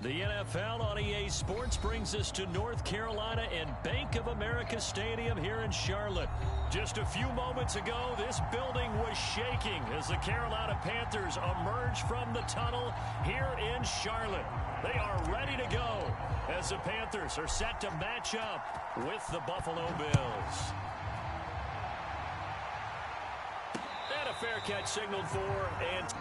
The NFL on EA Sports brings us to North Carolina and Bank of America Stadium here in Charlotte. Just a few moments ago, this building was shaking as the Carolina Panthers emerge from the tunnel here in Charlotte. They are ready to go as the Panthers are set to match up with the Buffalo Bills. And a fair catch signaled for, and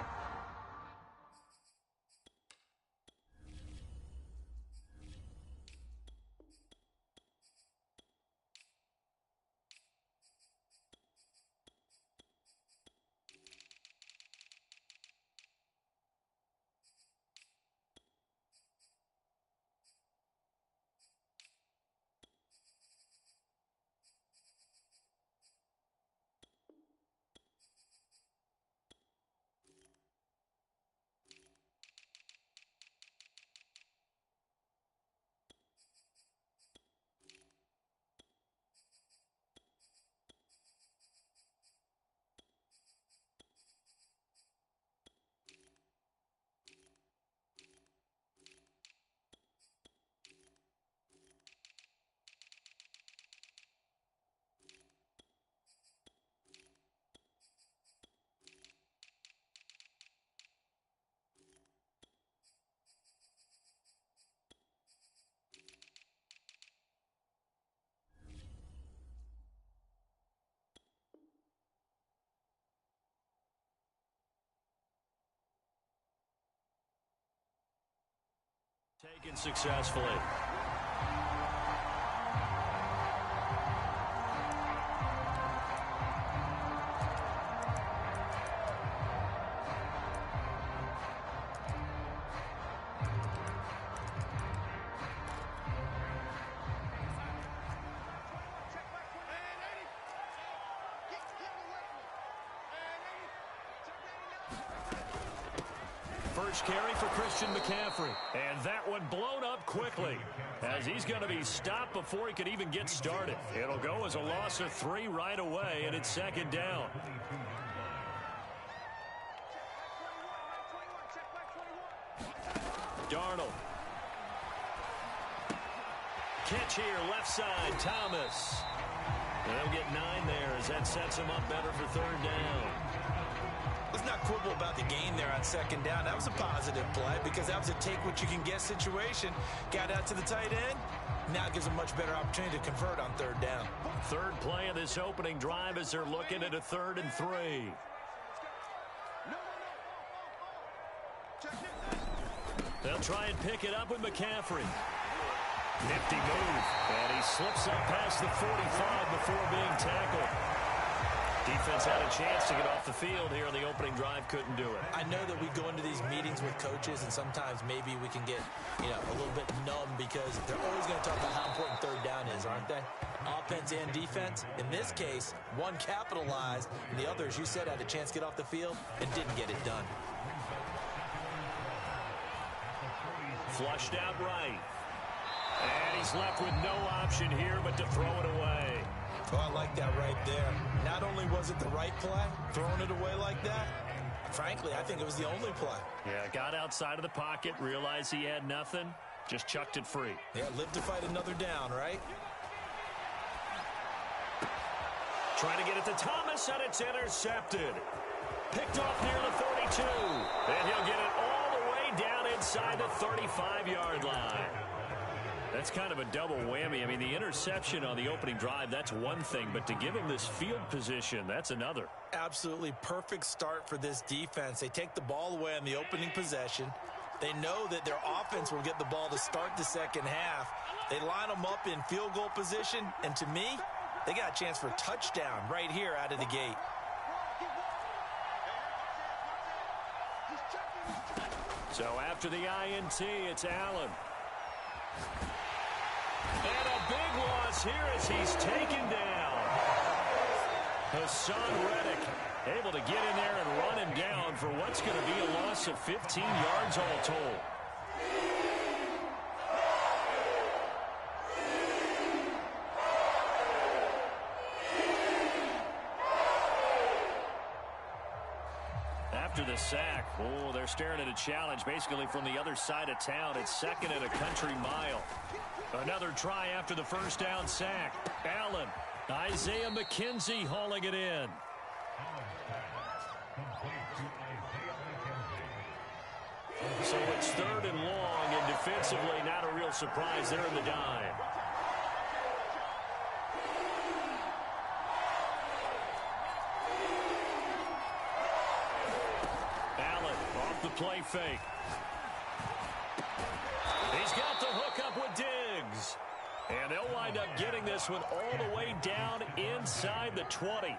taken successfully. First carry for Christian McCaffrey. And that one blown up quickly as he's going to be stopped before he could even get started. It'll go as a loss of 3 right away, and it's second down. Darnold. Catch here, left side, Thomas. They'll get 9 there as that sets him up better for third down. Let's not quibble about the gain there on second down. That was a positive play because that was a take-what-you-can-get situation. Got out to the tight end. Now it gives a much better opportunity to convert on third down. Third play of this opening drive as they're looking at a 3rd and 3. They'll try and pick it up with McCaffrey. Nifty move. And he slips up past the 45 before being tackled. Defense had a chance to get off the field here in the opening drive, couldn't do it. I know that we go into these meetings with coaches, and sometimes maybe we can get, a little bit numb because they're always going to talk about how important third down is, aren't they? Offense and defense. In this case, one capitalized, and the other, as you said, had a chance to get off the field and didn't get it done. Flushed out right. And he's left with no option here but to throw it away. Oh, I like that right there. Not only was it the right play, throwing it away like that, frankly, I think it was the only play. Yeah, got outside of the pocket, realized he had nothing, just chucked it free. Yeah, live to fight another down, right? Trying to get it to Thomas, and it's intercepted. Picked off near the 32. And he'll get it all the way down inside the 35-yard line. That's kind of a double whammy. I mean, the interception on the opening drive, that's one thing, but to give him this field position, that's another. Absolutely perfect start for this defense. They take the ball away on the opening possession. They know that their offense will get the ball to start the second half. They line them up in field goal position, and to me, they got a chance for a touchdown right here out of the gate. So after the INT, it's Allen. And a big loss here as he's taken down. Hassan Reddick able to get in there and run him down for what's going to be a loss of 15 yards all told. After the sack, Oh, they're staring at a challenge basically from the other side of town. It's second and a country mile. Another try after the first down sack. Allen. Isaiah McKenzie hauling it in. So it's third and long, and defensively not a real surprise there in the dime. Allen off the play fake. He's got the hook up with Diggs. And they'll wind up getting this one all the way down inside the 20.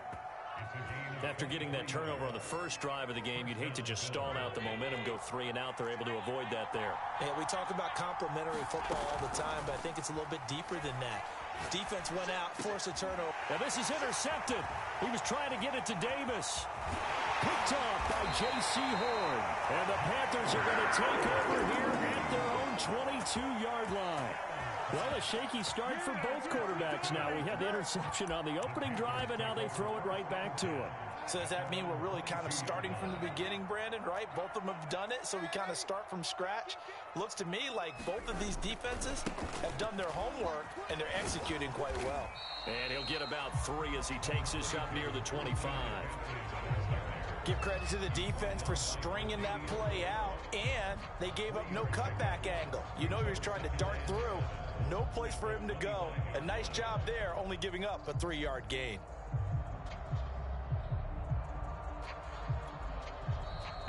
After getting that turnover on the first drive of the game, you'd hate to just stall out the momentum, go 3 and out. They're able to avoid that there. Yeah, we talk about complementary football all the time, but I think it's a little bit deeper than that. Defense went out, forced a turnover. Now this is intercepted. He was trying to get it to Davis. Picked off by J.C. Horn. And the Panthers are going to take over here at their own 22-yard line. Well, a shaky start for both quarterbacks now. We had the interception on the opening drive, and now they throw it right back to him. So does that mean we're really kind of starting from the beginning, Brandon, right? Both of them have done it, so we kind of start from scratch. Looks to me like both of these defenses have done their homework, and they're executing quite well. And he'll get about 3 as he takes this up near the 25. Give credit to the defense for stringing that play out, and they gave up no cutback angle. You know he was trying to dart through. No place for him to go. A nice job there, only giving up a 3-yard gain.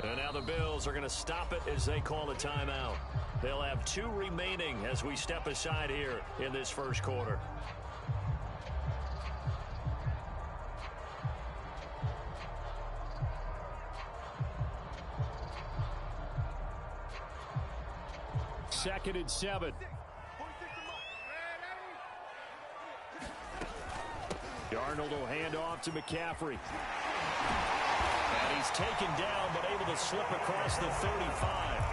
And now the Bills are going to stop it as they call a timeout. They'll have 2 remaining as we step aside here in this first quarter. Second and 7. Darnold will hand off to McCaffrey. And he's taken down, but able to slip across the 35.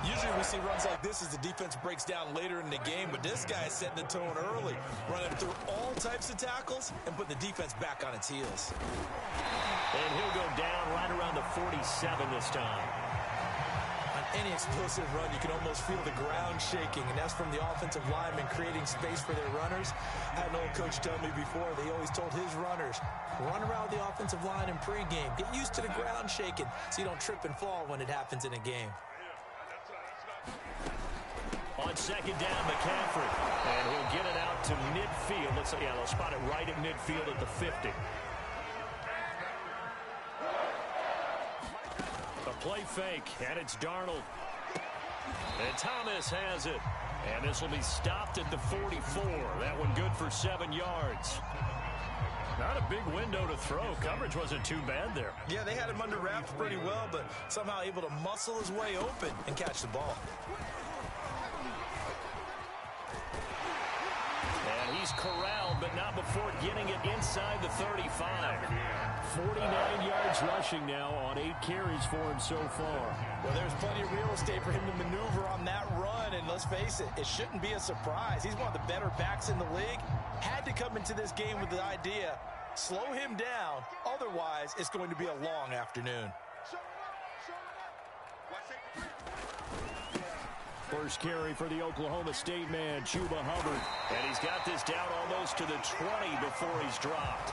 Usually we see runs like this as the defense breaks down later in the game, but this guy is setting the tone early, running through all types of tackles and putting the defense back on its heels. And he'll go down right around the 47 this time. Any explosive run, you can almost feel the ground shaking, and that's from the offensive linemen creating space for their runners. I had an old coach tell me before, they always told his runners, run around the offensive line in pregame. Get used to the ground shaking so you don't trip and fall when it happens in a game. On second down, McCaffrey. And he'll get it out to midfield. Let's say, yeah, they'll spot it right at midfield at the 50. Play fake, and it's Darnold. And Thomas has it. And this will be stopped at the 44. That one good for 7 yards. Not a big window to throw. Coverage wasn't too bad there. Yeah, they had him under wraps pretty well, but somehow able to muscle his way open and catch the ball. And he's corralled, but not before getting it inside the 35. 49 yards rushing now on 8 carries for him so far. Well, there's plenty of real estate for him to maneuver on that run, and let's face it, it shouldn't be a surprise. He's one of the better backs in the league. Had to come into this game with the idea, slow him down, otherwise it's going to be a long afternoon. First carry for the Oklahoma State man, Chuba Hubbard. And he's got this down almost to the 20 before he's dropped.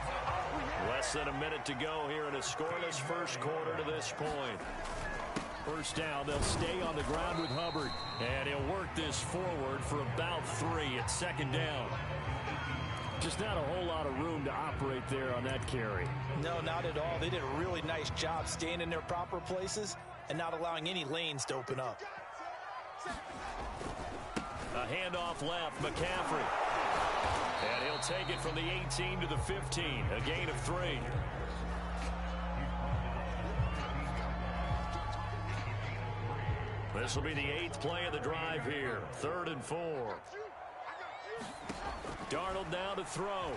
Less than a minute to go here in a scoreless first quarter to this point. First down, they'll stay on the ground with Hubbard. And he'll work this forward for about 3 at second down. Just not a whole lot of room to operate there on that carry. No, not at all. They did a really nice job staying in their proper places and not allowing any lanes to open up. A handoff left, McCaffrey. And he'll take it from the 18 to the 15, a gain of 3. This will be the 8th play of the drive here, 3rd and 4. Darnold now to throw.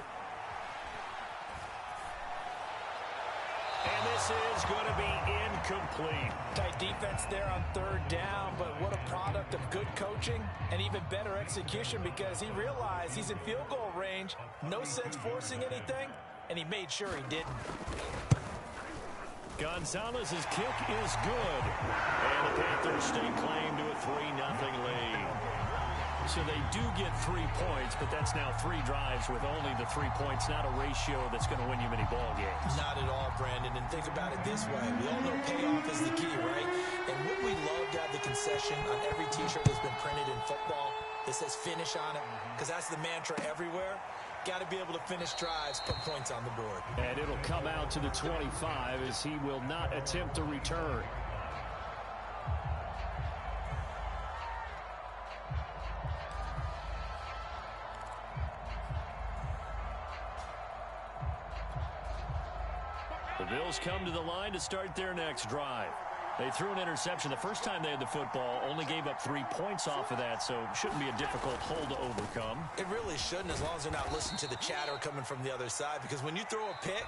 And this is going to be incomplete. Tight defense there on 3rd down, but what a product of good coaching and even better execution, because he realized he's in field goal range. No sense forcing anything, and he made sure he didn't. Gonzalez's kick is good. And the Panthers stake claim to a 3-0 lead. So they do get 3 points, but that's now 3 drives with only the 3 points, not a ratio that's going to win you many ball games. Not at all, Brandon. And think about it this way. We all know payoff is the key, right? And wouldn't we love to have the concession on every T-shirt that's been printed in football that says finish on it? Because that's the mantra everywhere. Got to be able to finish drives, put points on the board. And it'll come out to the 25 as he will not attempt to return. The Bills come to the line to start their next drive. They threw an interception the first time they had the football, only gave up 3 points off of that, so it shouldn't be a difficult hole to overcome. It really shouldn't, as long as they're not listening to the chatter coming from the other side, because when you throw a pick,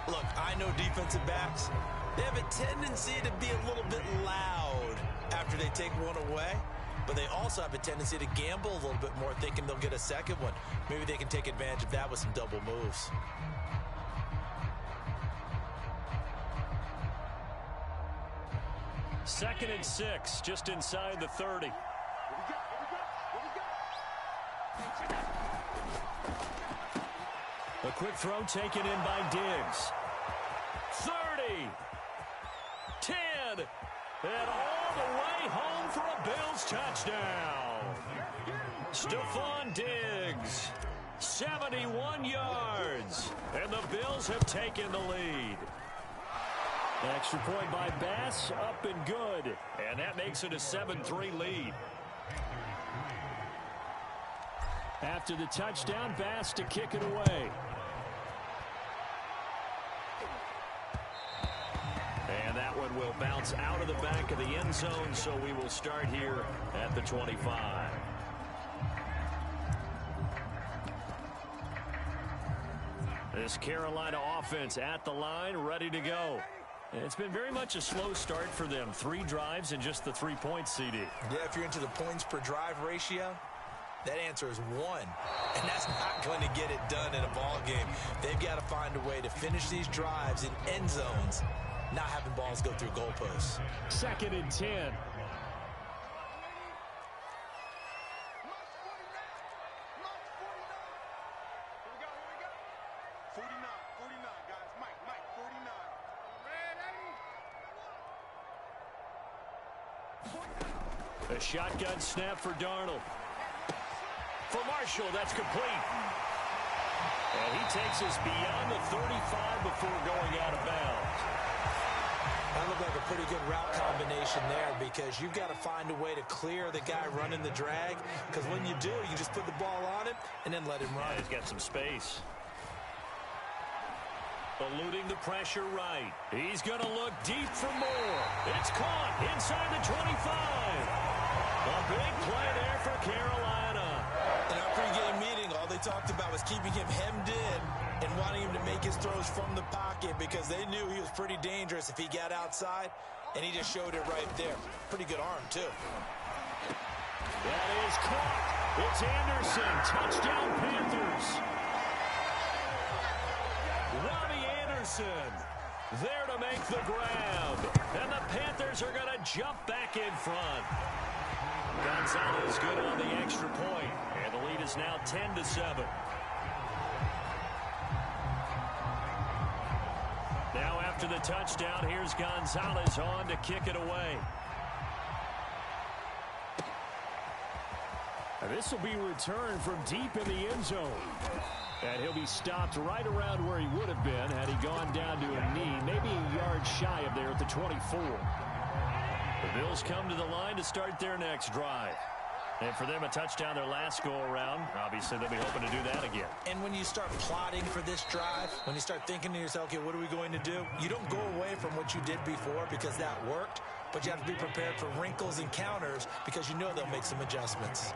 look, I know defensive backs, they have a tendency to be a little bit loud after they take one away, but they also have a tendency to gamble a little bit more, thinking they'll get a second one. Maybe they can take advantage of that with some double moves. Second and 6, just inside the 30. A quick throw taken in by Diggs. 30, 10, and all the way home for a Bills touchdown. Stephon Diggs, 71 yards, and the Bills have taken the lead. Extra point by Bass, up and good. And that makes it a 7-3 lead. After the touchdown, Bass to kick it away. And that one will bounce out of the back of the end zone, so we will start here at the 25. This Carolina offense at the line, ready to go. It's been very much a slow start for them. 3 drives and just the 3 points, CD. Yeah, if you're into the points per drive ratio, that answer is 1. And that's not going to get it done in a ball game. They've got to find a way to finish these drives in end zones, not having balls go through goalposts. Second and 10. A shotgun snap for Darnold. For Marshall, that's complete. And he takes us beyond the 35 before going out of bounds. That looked like a pretty good route combination there, because you've got to find a way to clear the guy running the drag, because when you do, you just put the ball on him and then let him run. Yeah, he's got some space. Eluding the pressure right. He's going to look deep for more. It's caught inside the 25. A big play there for Carolina. In our pregame meeting, all they talked about was keeping him hemmed in and wanting him to make his throws from the pocket, because they knew he was pretty dangerous if he got outside, and he just showed it right there. Pretty good arm, too. That is caught. It's Anderson. Touchdown, Panthers. Robbie Anderson there to make the grab. And the Panthers are going to jump back in front. Gonzalez good on the extra point, and the lead is now 10-7. Now after the touchdown, here's Gonzalez on to kick it away. And this will be returned from deep in the end zone. And he'll be stopped right around where he would have been had he gone down to a knee, maybe a yard shy of there at the 24. The Bills come to the line to start their next drive. And for them, a touchdown their last go-around. Obviously, they'll be hoping to do that again. And when you start plotting for this drive, when you start thinking to yourself, okay, what are we going to do? You don't go away from what you did before because that worked, but you have to be prepared for wrinkles and counters because you know they'll make some adjustments.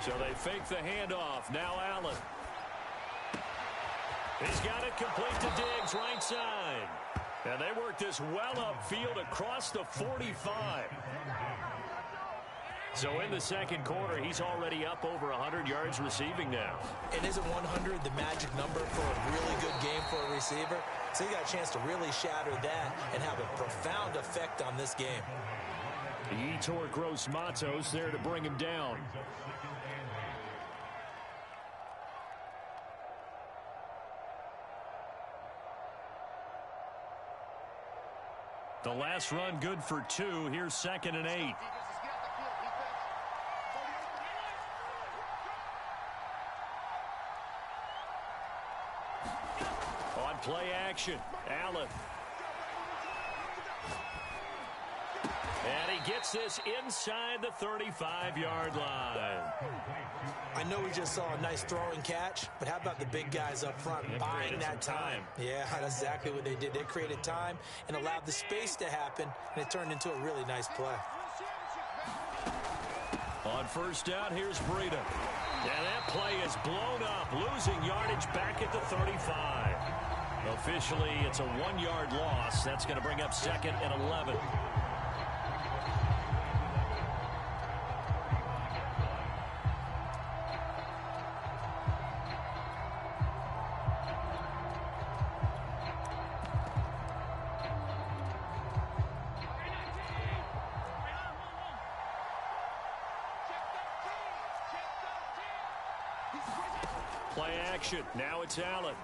So they fake the handoff. Now Allen. He's got it complete to Diggs, right side. And they work this well upfield across the 45. So in the second quarter, he's already up over 100 yards receiving now. And isn't 100 the magic number for a really good game for a receiver? So he got a chance to really shatter that and have a profound effect on this game. Yetur Gross-Matos there to bring him down. The last run good for 2. Here's 2nd and 8. On play action, Allen. And he gets this inside the 35-yard line. I know we just saw a nice throwing catch, but how about the big guys up front buying that time? Yeah, that's exactly what they did. They created time and allowed the space to happen, and it turned into a really nice play. On 1st down, here's Breida. And that play is blown up, losing yardage back at the 35. Officially, it's a 1-yard loss. That's going to bring up 2nd and 11. Play action. Now it's Allen.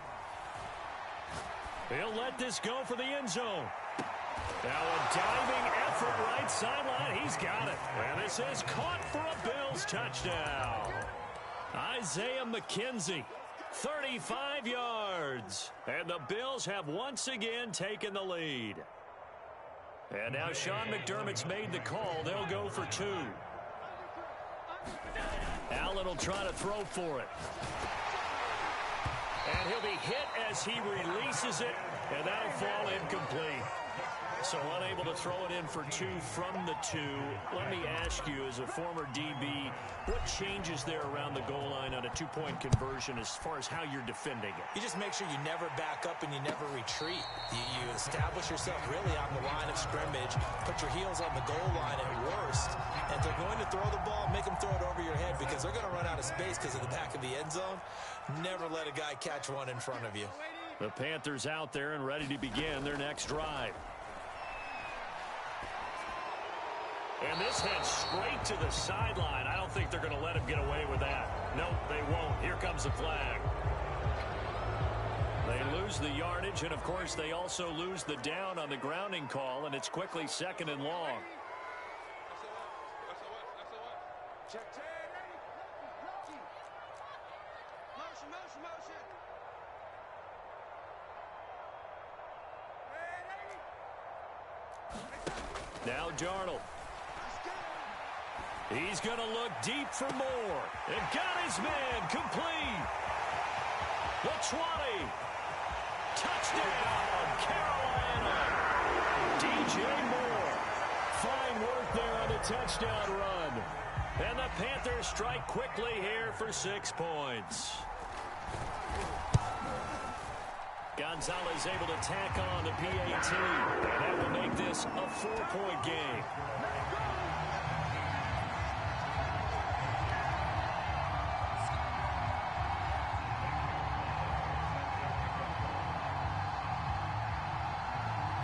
He'll let this go for the end zone. Now a diving effort right sideline. He's got it. And this is caught for a Bills touchdown. Isaiah McKenzie, 35 yards. And the Bills have once again taken the lead. And now Sean McDermott's made the call. They'll go for 2. Allen will try to throw for it. And he'll be hit as he releases it, and that'll fall incomplete. So unable to throw it in for 2 from the 2. Let me ask you, as a former DB, what changes there around the goal line on a 2-point conversion as far as how you're defending it? You just make sure you never back up and you never retreat. You establish yourself really on the line of scrimmage, put your heels on the goal line at worst, and if they're going to throw the ball, make them throw it over your head because they're going to run out of space because of the back of the end zone. Never let a guy catch one in front of you. The Panthers out there and ready to begin their next drive. And this heads straight to the sideline. I don't think they're going to let him get away with that. No, they won't. Here comes the flag. They lose the yardage, and, of course, they also lose the down on the grounding call, and it's quickly 2nd and long. Now Darnold. He's going to look deep for more. And got his man complete. The 20. Touchdown, Carolina. DJ Moore. Fine work there on the touchdown run. And the Panthers strike quickly here for 6 points. Gonzalez able to tack on the PAT. And that will make this a 4-point game.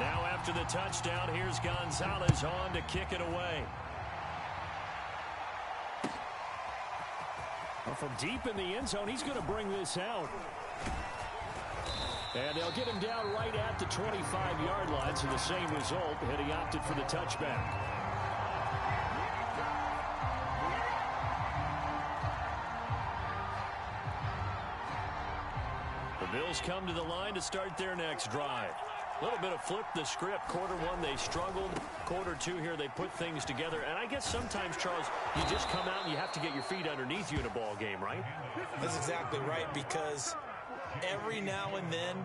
Now after the touchdown, here's Gonzalez on to kick it away. Well, from deep in the end zone, he's going to bring this out. And they'll get him down right at the 25-yard line, so the same result, and he opted for the touchback. The Bills come to the line to start their next drive. A little bit of flip the script. Quarter 1, they struggled. Quarter 2 here, they put things together. And I guess sometimes, Charles, you just come out and you have to get your feet underneath you in a ball game, right? That's exactly right, because every now and then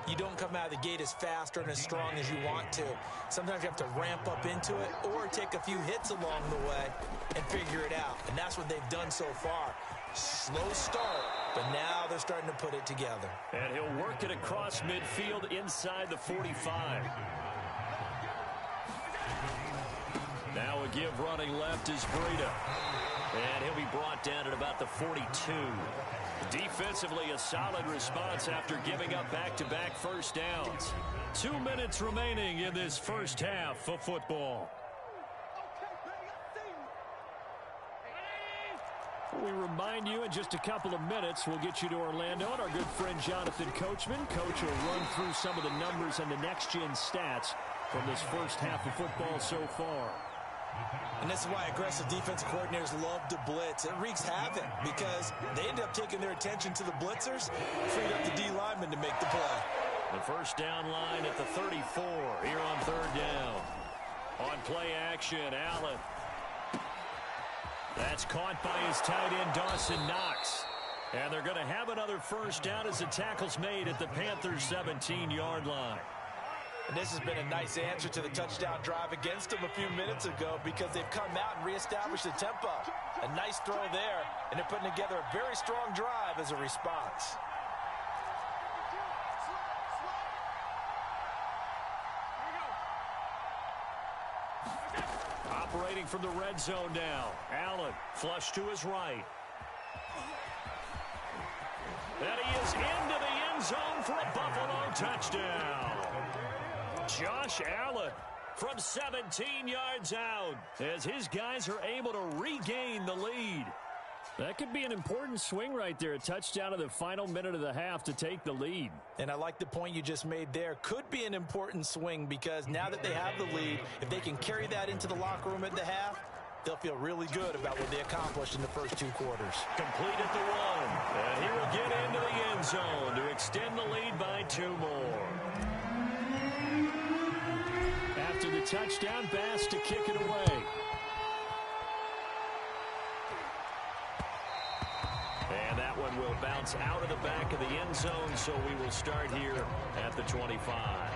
you don't come out of the gate as fast or as strong as you want to. Sometimes you have to ramp up into it or take a few hits along the way and figure it out. And that's what they've done so far. Slow start, but now they're starting to put it together. And he'll work it across midfield inside the 45. Now a give running left is Breida. And he'll be brought down at about the 42. Defensively, a solid response after giving up back-to-back first downs. 2 minutes remaining in this first half of football. We remind you in just a couple of minutes, we'll get you to Orlando and our good friend Jonathan Coachman. Coach will run through some of the numbers and the next-gen stats from this first half of football so far. And this is why aggressive defensive coordinators love to blitz. It wreaks havoc because they end up taking their attention to the blitzers, freed up the D lineman to make the play. The first down line at the 34 here on third down. On play action, Allen. That's caught by his tight end, Dawson Knox. And they're going to have another first down as the tackle's made at the Panthers' 17-yard line. And this has been a nice answer to the touchdown drive against them a few minutes ago because they've come out and reestablished the tempo. A nice throw there, and they're putting together a very strong drive as a response. Operating from the red zone now. Allen, flush to his right. And he is into the end zone for a Buffalo touchdown. Josh Allen from 17 yards out as his guys are able to regain the lead. That could be an important swing right there. A touchdown in the final minute of the half to take the lead. And I like the point you just made there. Could be an important swing because now that they have the lead, if they can carry that into the locker room at the half, they'll feel really good about what they accomplished in the first 2 quarters. Complete at the 1. And he will get into the end zone to extend the lead by 2 more. After the touchdown, Bass to kick it away. And that one will bounce out of the back of the end zone, so we will start here at the 25.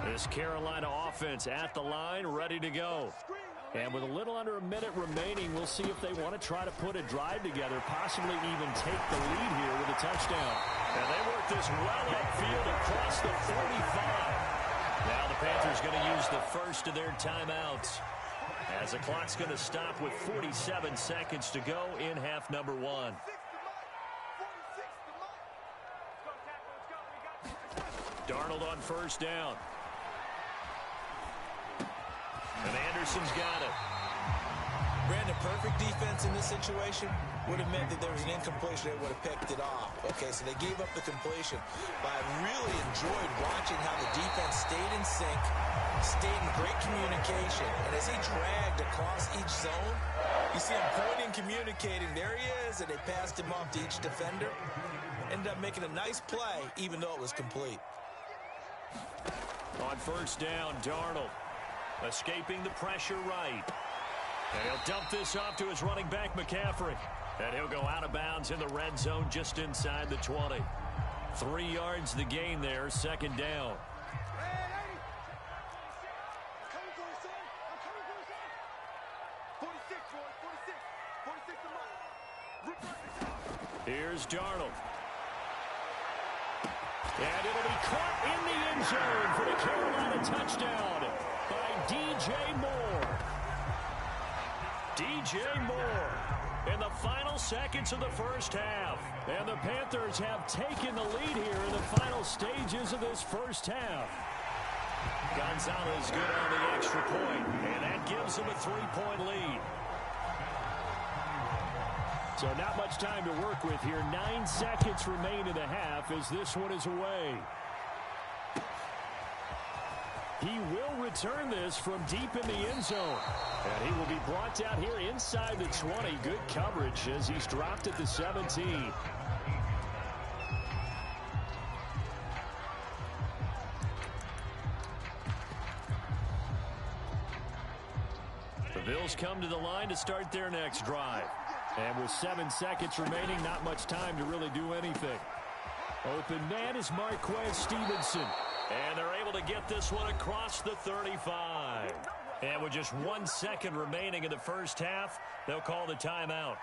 This Carolina offense at the line, ready to go. And with a little under a minute remaining, we'll see if they want to try to put a drive together, possibly even take the lead here with a touchdown. And they work this well upfield across the 45. Now the Panthers going to use the first of their timeouts as the clock's going to stop with 47 seconds to go in half number 1. Darnold on first down. And Anderson's got it. Brandon, perfect defense in this situation would have meant that there was an incompletion that would have picked it off. Okay, so they gave up the completion. But I really enjoyed watching how the defense stayed in sync, stayed in great communication. And as he dragged across each zone, you see him pointing, communicating. There he is, and they passed him off to each defender. Ended up making a nice play, even though it was complete. On first down, Darnold escaping the pressure right. And he'll dump this off to his running back, McCaffrey. And he'll go out of bounds in the red zone just inside the 20. 3 yards the gain there, second down. Here's Darnold. And it'll be caught in the end zone for the Carolina touchdown by DJ Moore. DJ Moore in the final seconds of the first half. And the Panthers have taken the lead here in the final stages of this first half. Gonzalez good on the extra point, and that gives them a 3-point lead. So not much time to work with here. 9 seconds remain in the half as this one is away. He will return this from deep in the end zone. And he will be brought down here inside the 20. Good coverage as he's dropped at the 17. The Bills come to the line to start their next drive. And with 7 seconds remaining, not much time to really do anything. Open man is Marquez Stevenson. And they're able to get this one across the 35. And with just 1 second remaining in the first half, they'll call the timeout.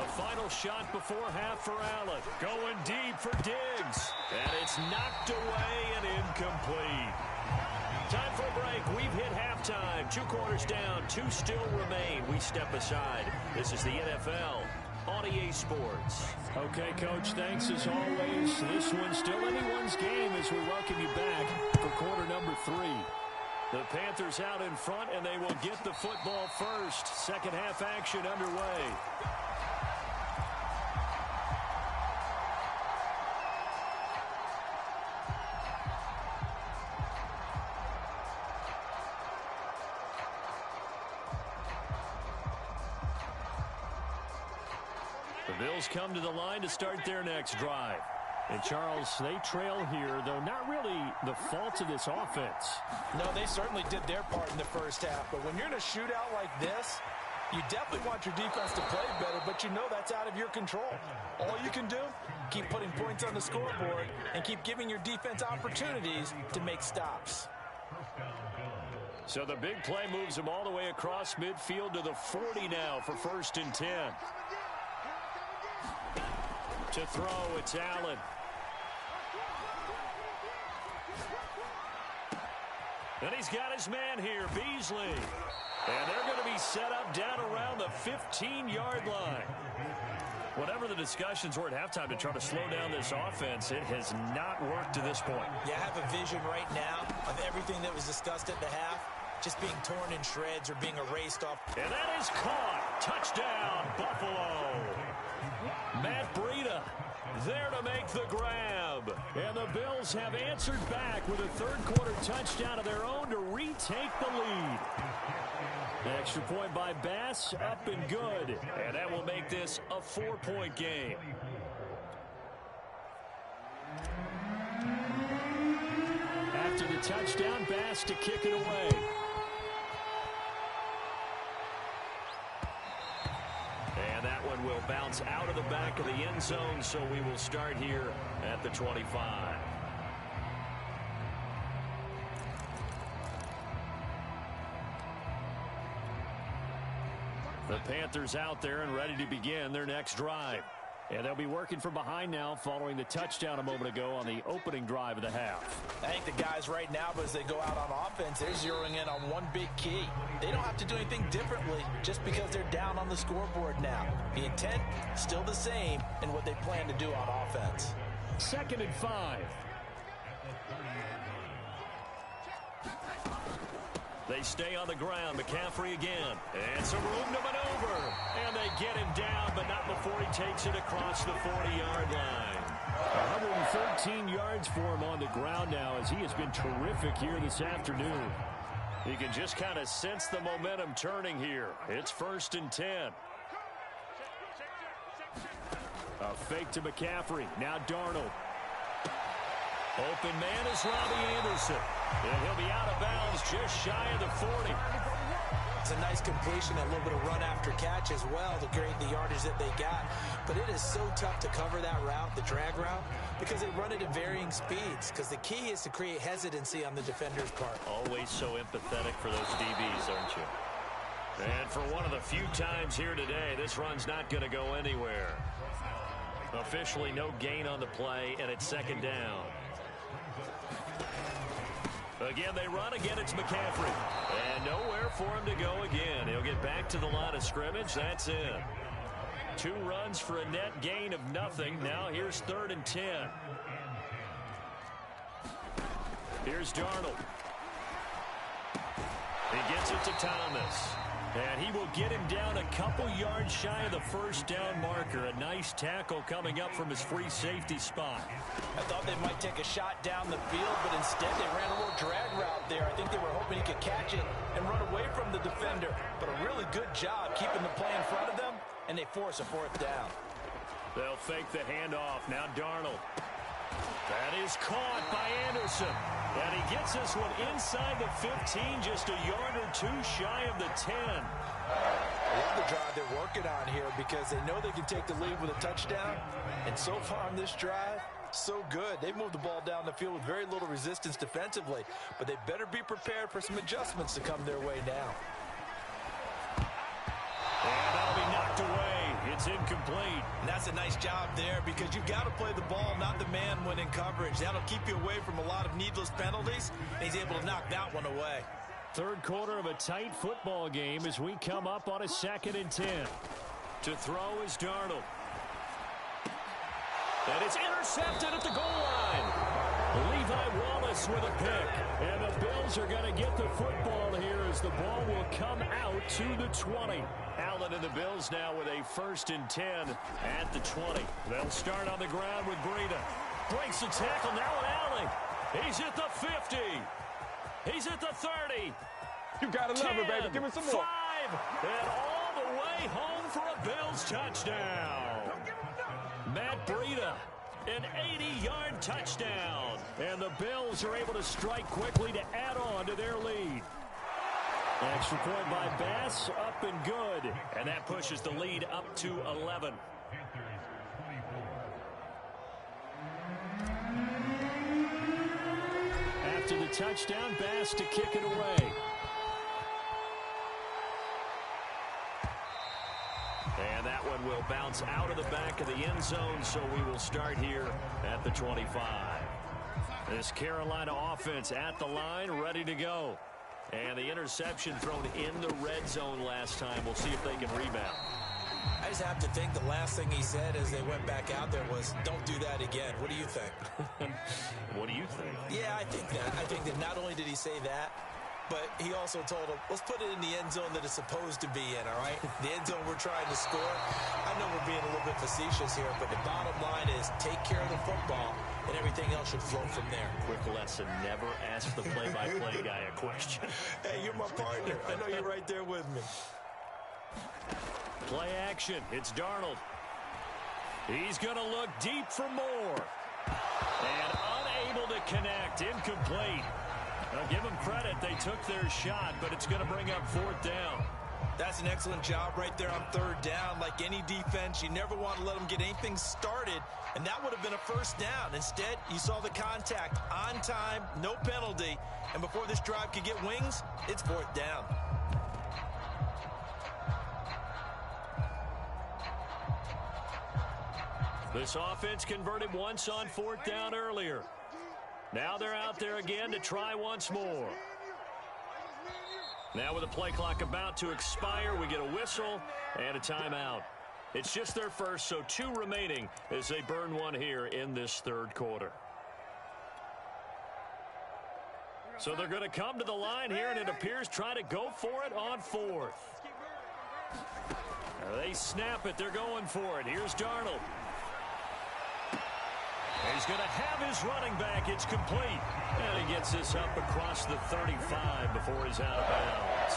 A final shot before half for Allen. Going deep for Diggs. And it's knocked away and incomplete. Time for a break. We've hit halftime. 2 quarters down. 2 still remain. We step aside. This is the NFL on EA Sports. Okay, Coach, thanks as always. This one's still anyone's game as we welcome you back for quarter number 3. The Panthers out in front, and they will get the football first. Second half action underway. The Bills come to the line to start their next drive. And, Charles, they trail here, though not really the fault of this offense. No, they certainly did their part in the first half. But when you're in a shootout like this, you definitely want your defense to play better, but you know that's out of your control. All you can do, keep putting points on the scoreboard and keep giving your defense opportunities to make stops. So the big play moves them all the way across midfield to the 40 now for 1st and 10. To throw, it's Allen. And he's got his man here, Beasley. And they're going to be set up down around the 15-yard line. Whatever the discussions were at halftime to try to slow down this offense, it has not worked to this point. Yeah, I have a vision right now of everything that was discussed at the half just being torn in shreds or being erased off. And that is caught. Touchdown, Buffalo. Matt Breida there to make the grab. And the Bills have answered back with a third-quarter touchdown of their own to retake the lead. The extra point by Bass, up and good. And that will make this a 4-point game. After the touchdown, Bass to kick it away. And that one will bounce out of the back of the end zone, so we will start here at the 25. The Panthers out there and ready to begin their next drive. And they'll be working from behind now following the touchdown a moment ago on the opening drive of the half. I think the guys right now, as they go out on offense, they're zeroing in on one big key. They don't have to do anything differently just because they're down on the scoreboard now. The intent, still the same in what they plan to do on offense. 2nd and 5. They stay on the ground. McCaffrey again. And some room to maneuver. And they get him down, but not before he takes it across the 40-yard line. 113 yards for him on the ground now as he has been terrific here this afternoon. You can just kind of sense the momentum turning here. It's 1st and 10. A fake to McCaffrey. Now Darnold. Open man is Robbie Anderson. And he'll be out of bounds just shy of the 40. It's a nice completion, a little bit of run after catch as well to create the yardage that they got. But it is so tough to cover that route, the drag route, because they run it at varying speeds. Because the key is to create hesitancy on the defender's part. Always so empathetic for those DBs, aren't you? And for one of the few times here today, this run's not going to go anywhere. Officially no gain on the play, and it's 2nd down. Again, they run. Again, it's McCaffrey. And nowhere for him to go again. He'll get back to the line of scrimmage. That's it. 2 runs for a net gain of nothing. Now here's 3rd and 10. Here's Darnold. He gets it to Thomas. And he will get him down a couple yards shy of the 1st down marker. A nice tackle coming up from his free safety spot. I thought they might take a shot down the field, but instead they ran a little drag route there. I think they were hoping he could catch it and run away from the defender. But a really good job keeping the play in front of them, and they force a 4th down. They'll fake the handoff. Now Darnold. That is caught by Anderson. And he gets this one inside the 15, just a yard or 2 shy of the 10. I love the drive they're working on here because they know they can take the lead with a touchdown. And so far on this drive, so good. They've moved the ball down the field with very little resistance defensively. But they better be prepared for some adjustments to come their way now. And that'll be knocked away. It's incomplete. And that's a nice job there because you've got to play the ball, not the man when in coverage. That'll keep you away from a lot of needless penalties. And he's able to knock that one away. Third quarter of a tight football game as we come up on a 2nd and 10. To throw is Darnold. And it's intercepted at the goal line. Levi Wallace with a pick. And the Bills are going to get the football here as the ball will come out to the 20. Allen and the Bills now with a 1st and 10 at the 20. They'll start on the ground with Breida. Breaks the tackle now at Allen. He's at the 50. He's at the 30. You gotta love it, baby. Give me some more. 5. And all the way home for a Bills touchdown. Matt Breida, an 80-yard touchdown. And the Bills are able to strike quickly to add on to their lead. Extra point by Bass, up and good. And that pushes the lead up to 11. After the touchdown, Bass to kick it away. And that one will bounce out of the back of the end zone, so we will start here at the 25. This Carolina offense at the line, ready to go. And the interception thrown in the red zone last time. We'll see if they can rebound. I just have to think the last thing he said as they went back out there was, don't do that again. What do you think? What do you think? Yeah, I think that. I think that not only did he say that, but he also told him, let's put it in the end zone that it's supposed to be in, all right? The end zone we're trying to score. I know we're being a little bit facetious here, but the bottom line is take care of the football, and everything else should flow from there. Quick lesson, never ask the play-by-play guy a question. Hey, you're my partner. I know you're right there with me. Play action. It's Darnold. He's going to look deep for more. And unable to connect. Incomplete. Now, give them credit. They took their shot, but it's going to bring up 4th down. That's an excellent job right there on 3rd down. Like any defense, you never want to let them get anything started, and that would have been a 1st down. Instead, you saw the contact on time, no penalty, and before this drive could get wings, it's 4th down. This offense converted once on 4th down earlier. Now they're out there again to try once more. Now with the play clock about to expire, we get a whistle and a timeout. It's just their first, so 2 remaining as they burn one here in this 3rd quarter. So they're going to come to the line here, and it appears try to go for it on 4th. They snap it. They're going for it. Here's Darnold. He's going to have his running back. It's complete. And he gets this up across the 35 before he's out of bounds.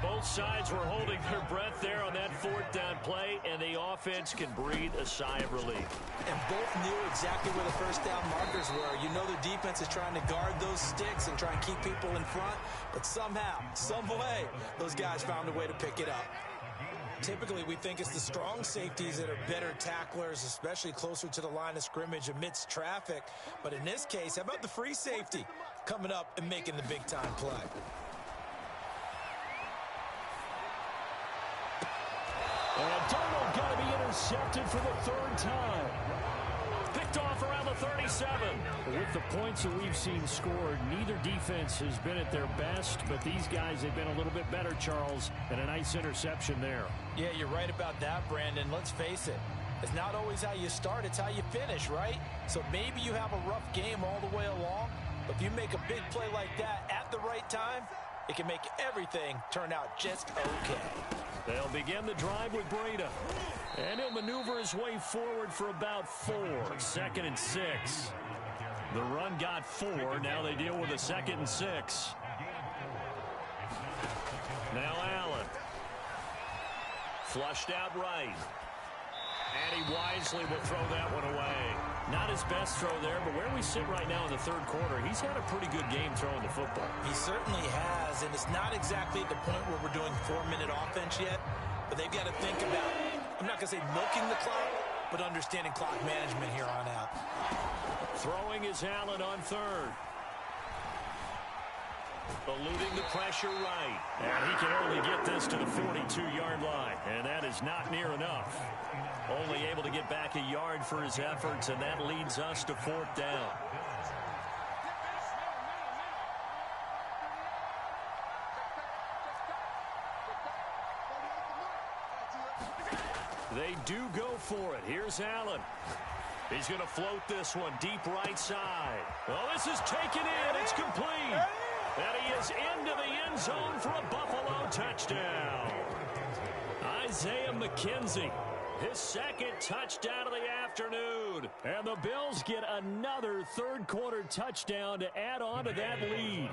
Both sides were holding their breath there on that 4th down play, and the offense can breathe a sigh of relief. And both knew exactly where the 1st down markers were. You know the defense is trying to guard those sticks and try and keep people in front, but somehow, some way, those guys found a way to pick it up. Typically, we think it's the strong safeties that are better tacklers, especially closer to the line of scrimmage amidst traffic. But in this case, how about the free safety coming up and making the big-time play? And Darnold got to be intercepted for the 3rd time. Picked off around the 37. With the points that we've seen scored, neither defense has been at their best, but these guys have been a little bit better, Charles, and a nice interception there. Yeah, you're right about that, Brandon. Let's face it. It's not always how you start, it's how you finish, right? So maybe you have a rough game all the way along, but if you make a big play like that at the right time, it can make everything turn out just okay. They'll begin the drive with Breida. And he'll maneuver his way forward for about 4. 2nd and 6. The run got 4. Now they deal with a 2nd and 6. Now Allen. Flushed out right. And he wisely will throw that one away. Not his best throw there, but where we sit right now in the 3rd quarter, he's had a pretty good game throwing the football. He certainly has, and it's not exactly at the point where we're doing 4-minute offense yet, but they've got to think about, I'm not going to say milking the clock, but understanding clock management here on out. Throwing is Allen on 3rd. Eluding the pressure right. And he can only get this to the 42-yard line. And that is not near enough. Only able to get back a yard for his efforts, and that leads us to 4th down. They do go for it. Here's Allen. He's going to float this one deep right side. Oh, this is taken in. It's complete. And he is into the end zone for a Buffalo touchdown. Isaiah McKenzie, his 2nd touchdown of the afternoon. And the Bills get another third-quarter touchdown to add on to that lead.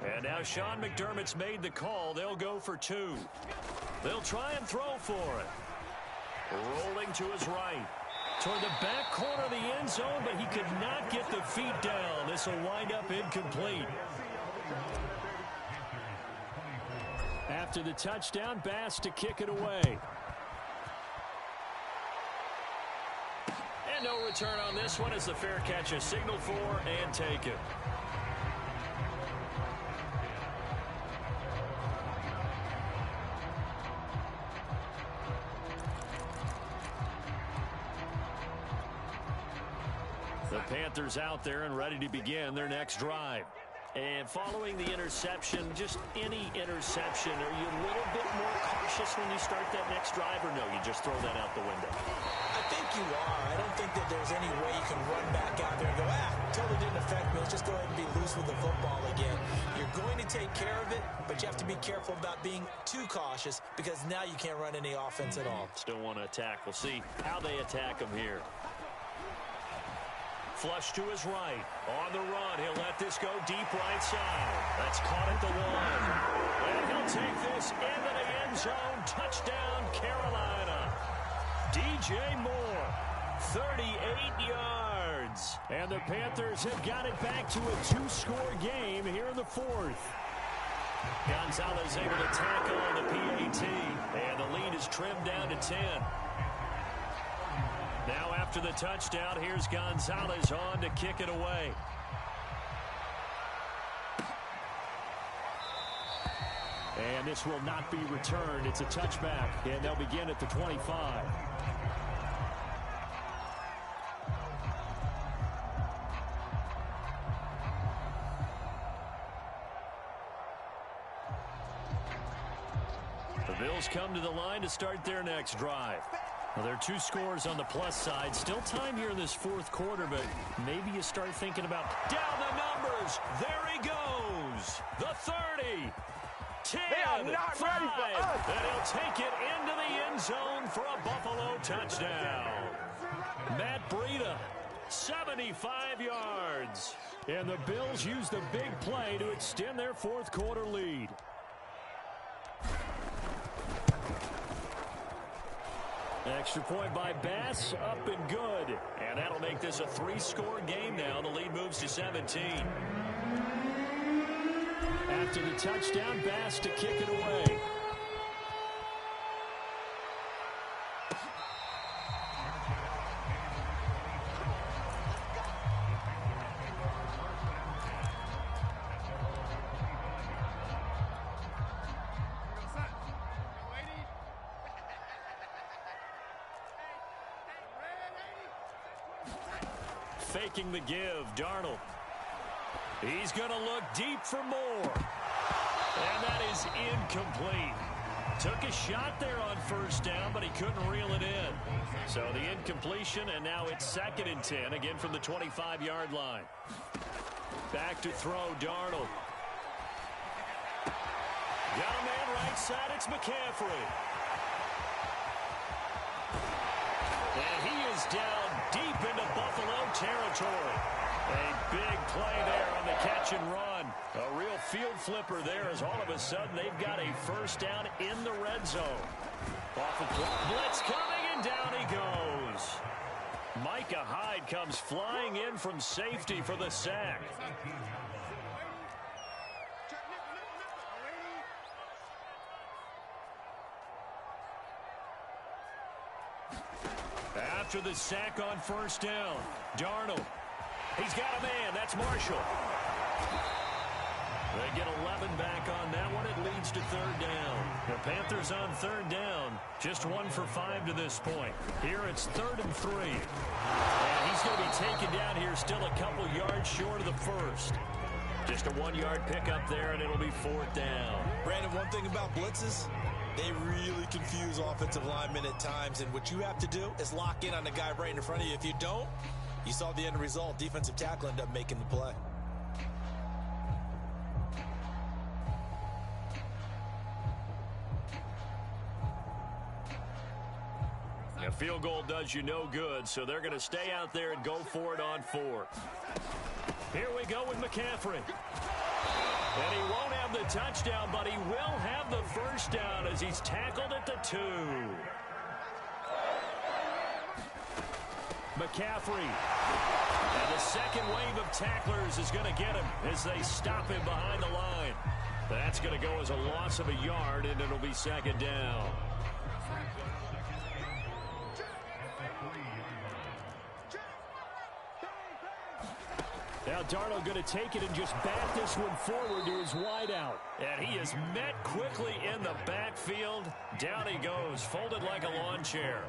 And now Sean McDermott's made the call. They'll go for 2. They'll try and throw for it. Rolling to his right. Toward the back corner of the end zone, but he could not get the feet down. This will wind up incomplete. After the touchdown, Bass to kick it away. And no return on this one as the fair catch is signaled for and taken. The Panthers out there and ready to begin their next drive. And following the interception, just any interception, are you a little bit more cautious when you start that next drive, or no, you just throw that out the window? I think you are. I don't think that there's any way you can run back out there and go, totally didn't affect me. Let's just go ahead and be loose with the football again. You're going to take care of it, but you have to be careful about being too cautious because now you can't run any offense at all. Still want to attack. We'll see how they attack him here. Flush to his right. On the run. He'll let this go deep right side. That's caught at the 1. And he'll take this into the end zone. Touchdown, Carolina. DJ Moore, 38 yards. And the Panthers have got it back to a 2-score game here in the 4th. Gonzalez able to tackle on the PAT. And the lead is trimmed down to 10. Now after the touchdown, here's Gonzalez on to kick it away. And this will not be returned. It's a touchback, and they'll begin at the 25. The Bills come to the line to start their next drive. Well, there are 2 scores on the plus side. Still time here in this 4th quarter, but maybe you start thinking about down the numbers. There he goes. The 30. 10. They are not 5. ready for us. And he'll take it into the end zone for a Buffalo touchdown. Matt Breida, 75 yards. And the Bills use the big play to extend their 4th quarter lead. Extra point by Bass, up and good. And that'll make this a 3-score game now. The lead moves to 17. After the touchdown, Bass to kick it away. Faking the give, Darnold. He's going to look deep for more. And that is incomplete. Took a shot there on 1st down, but he couldn't reel it in. So the incompletion, and now it's 2nd and 10, again from the 25-yard line. Back to throw, Darnold. Got a man right side, it's McCaffrey. And he is down deep into Buffalo territory. A big play there on the catch and run. A real field flipper there as all of a sudden they've got a 1st down in the red zone. Off of blitz coming, and down he goes. Micah Hyde comes flying in from safety for the sack. After the sack on 1st down, Darnold. He's got a man. That's Marshall. They get 11 back on that one. It leads to third down. The Panthers on third down. Just 1 for 5 to this point. Here it's 3rd and 3. And he's going to be taken down here still a couple yards short of the first. Just a 1-yard pickup there, and it'll be 4th down. Brandon, one thing about blitzes, they really confuse offensive linemen at times. And what you have to do is lock in on the guy right in front of you. If you don't, you saw the end result. Defensive tackle ended up making the play. A field goal does you no good, so they're going to stay out there and go for it on 4th. Here we go with McCaffrey. And he won't have the touchdown, but he will have the first down as he's tackled at the 2. McCaffrey. And the second wave of tacklers is going to get him as they stop him behind the line. That's going to go as a loss of a yard, and it'll be 2nd down. Now Darnold going to take it and just bat this one forward to his wideout. And he is met quickly in the backfield. Down he goes, folded like a lawn chair.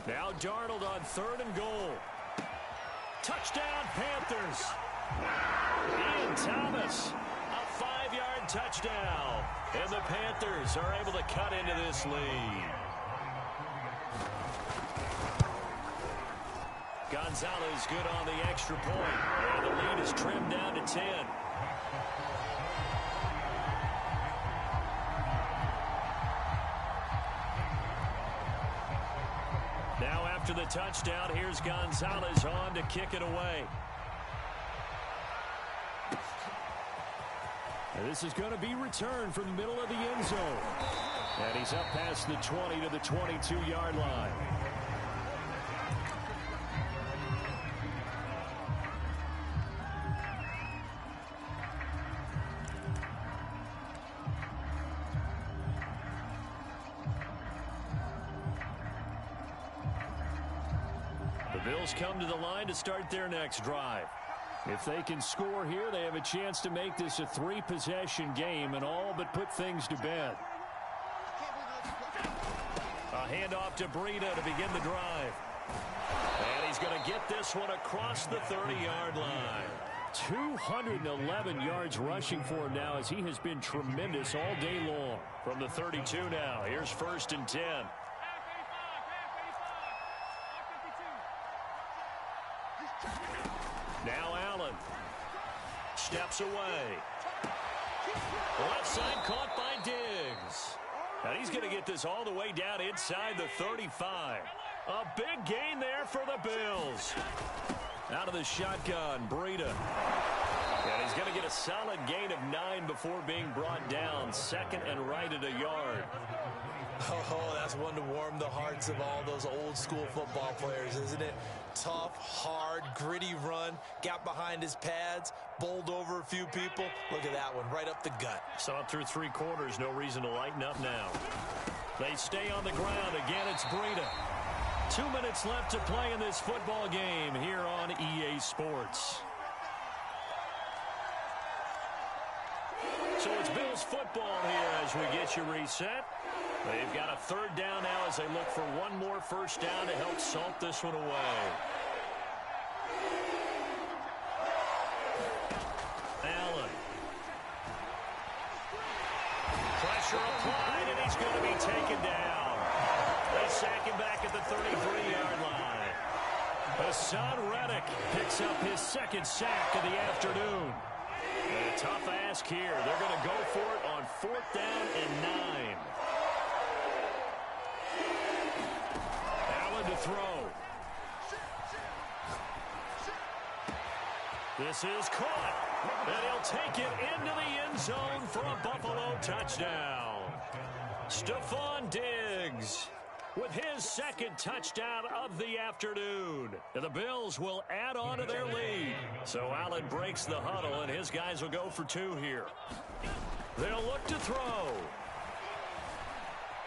Now Darnold on 3rd and goal. Touchdown, Panthers. Ian Thomas, a 5-yard touchdown. And the Panthers are able to cut into this lead. Gonzalez good on the extra point. And the lead is trimmed down to 10. Now after the touchdown, here's Gonzalez on to kick it away. And this is going to be returned from the middle of the end zone. And he's up past the 20 to the 22-yard line. Bills come to the line to start their next drive. If they can score here, they have a chance to make this a 3-possession game and all but put things to bed. A handoff to Breida to begin the drive. And he's going to get this one across the 30-yard line. 211 yards rushing for him now as he has been tremendous all day long. From the 32 now, here's 1st and 10. Now Allen steps away. Left side caught by Diggs. And he's going to get this all the way down inside the 35. A big gain there for the Bills. Out of the shotgun, Breida. And he's going to get a solid gain of 9 before being brought down. 2nd and right at a yard. Oh, that's one to warm the hearts of all those old school football players, isn't it? Tough, hard, gritty run. Got behind his pads, bowled over a few people. Look at that one, right up the gut. Saw it through 3 quarters. No reason to lighten up now. They stay on the ground. Again, it's Breida. 2 minutes left to play in this football game here on EA Sports. So it's Bills football here as we get you reset. They've got a 3rd down now as they look for one more first down to help salt this one away. Allen. Pressure applied, and he's going to be taken down. They sack him back at the 33-yard line. Hassan Reddick picks up his 2nd sack of the afternoon. And a tough ask here. They're going to go for it on 4th down and 9. Allen to throw. This is caught. And he'll take it into the end zone for a Buffalo touchdown. Stephon Diggs. with his second touchdown of the afternoon. And the Bills will add on to their lead. So Allen breaks the huddle, and his guys will go for 2 here. They'll look to throw.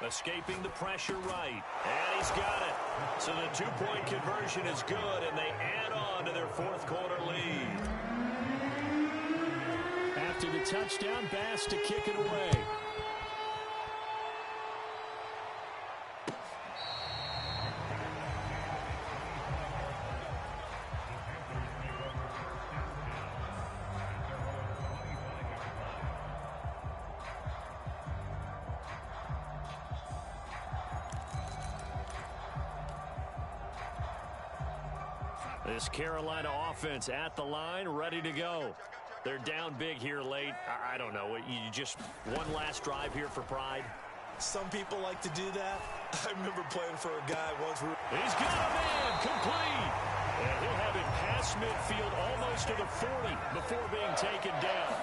Escaping the pressure right. And he's got it. So the 2-point conversion is good, and they add on to their fourth quarter lead. After the touchdown, Bass to kick it away. This Carolina offense at the line, ready to go. They're down big here late. I don't know. You just one last drive here for pride. Some people like to do that. I remember playing for a guy once. He's got a man complete. And he'll have it past midfield almost to the 40 before being taken down.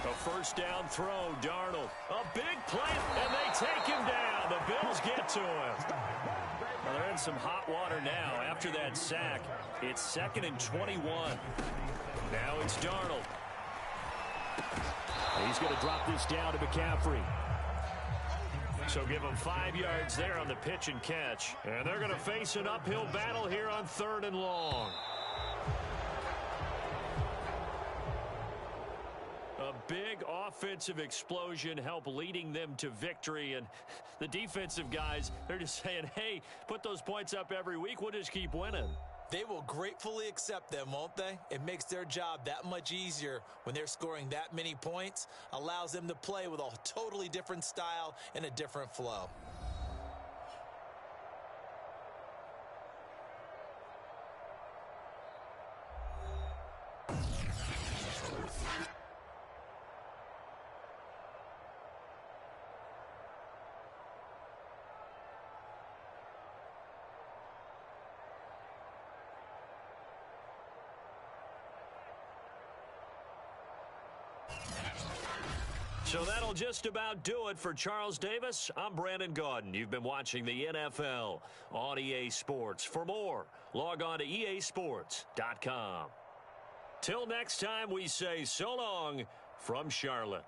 A first down throw, Darnold. A big play, and they take him down. The Bills get to him. Well, they're in some hot water now after that sack. It's 2nd and 21. Now it's Darnold. He's going to drop this down to McCaffrey. So give him 5 yards there on the pitch and catch. And they're going to face an uphill battle here on 3rd and long. A big offensive explosion helped leading them to victory. And the defensive guys, they're just saying, hey, put those points up every week. We'll just keep winning. They will gratefully accept them, won't they? It makes their job that much easier when they're scoring that many points. Allows them to play with a totally different style and a different flow. So that'll just about do it for Charles Davis. I'm Brandon Gaudin. You've been watching the NFL on EA Sports. For more, log on to easports.com. Till next time, we say so long from Charlotte.